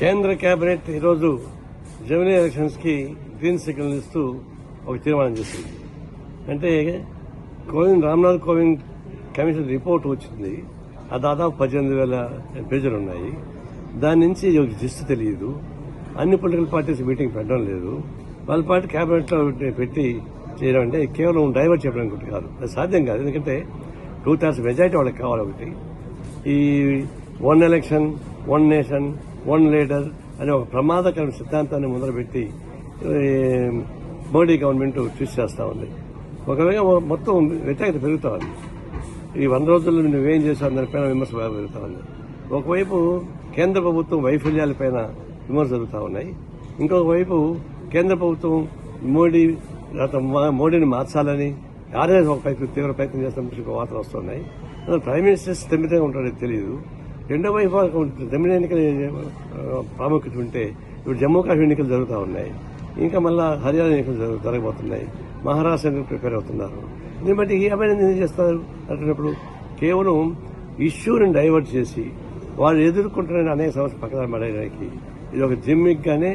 కేంద్ర కేబినెట్ ఈరోజు జమినీ ఎలక్షన్స్ కి గ్రీన్ సిగ్నల్ ఇస్తూ ఒక తీర్మానం చేసింది. అంటే రామ్నాథ్ కోవింద్ కమిషన్ రిపోర్ట్ వచ్చింది. ఆ దాదాపు 18,000 పేజీలు ఉన్నాయి. దాని నుంచి జిస్ట్ తెలియదు. అన్ని పొలిటికల్ పార్టీస్ మీటింగ్ పెట్టడం లేదు. వాళ్ళ పార్టీ కేబినెట్ లో పెట్టి చేయడం అంటే కేవలం డైవర్ట్ చెప్పడం కాదు, అది సాధ్యం కాదు. ఎందుకంటే 2/3 మెజారిటీ వాళ్ళకి కావాలి. ఒకటి ఈ 1 ఎలక్షన్ 1 నేషన్ 1 లీడర్ అనే ఒక ప్రమాదకర సిద్ధాంతాన్ని ముందరపెట్టి మోడీ గవర్నమెంట్ ట్విస్ట్ చేస్తా ఉంది. ఒకవేళ మొత్తం వ్యతిరేకత పెరుగుతా ఉంది. ఈ 100 రోజుల్లో నువ్వేం చేశావు దానిపైన విమర్శ పెరుగుతా ఉంది. ఒకవైపు కేంద్ర ప్రభుత్వం వైఫల్యాలపైన విమర్శ జరుగుతూ ఉన్నాయి. ఇంకొక వైపు కేంద్ర ప్రభుత్వం మోడీని మార్చాలని ఆర్ఎస్ ఒక తీవ్ర ప్రయత్నం చేస్తున్న వార్తలు వస్తున్నాయి. ప్రైమ్ మినిస్టర్ స్థిమితంగా ఉంటాడో తెలియదు. రెండో వైపు జమినీ ఎన్నికల ప్రాముఖ్యత ఉంటే ఇప్పుడు జమ్మూ కాశ్మీర్ ఎన్నికలు జరుగుతూ ఉన్నాయి. ఇంకా మళ్ళా హర్యానా ఎన్నికలు జరగబోతున్నాయి. మహారాష్ట్ర ఎన్నికలు ప్రిపేర్ అవుతున్నారు. దీన్ని బట్టి ఈ అభివృద్ధి ఏం చేస్తారు అంటున్నప్పుడు కేవలం ఇష్యూని డైవర్ట్ చేసి వాళ్ళు ఎదుర్కొంటున్న అనేక సమస్యలు పక్కన పడేయడానికి ఇది ఒక జిమ్మిక్ గానే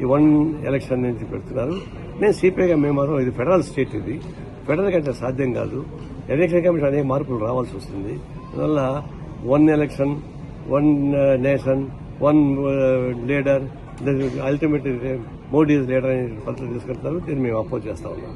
ఈ 1 ఎలక్షన్ నుంచి పెడుతున్నారు. నేను సిపిఐగా మేము ఇది ఫెడరల్ స్టేట్, ఇది ఫెడరల్ కంటే సాధ్యం కాదు. ఎలక్షన్ కమిషన్ అనేక మార్పులు రావాల్సి వస్తుంది. అందువల్ల 1 election 1 nation 1 leader ultimate Modi leader అనే పద్ధతి తీసుకెళ్తారు. దీన్ని మేము అపోజ్ చేస్తా ఉన్నాం.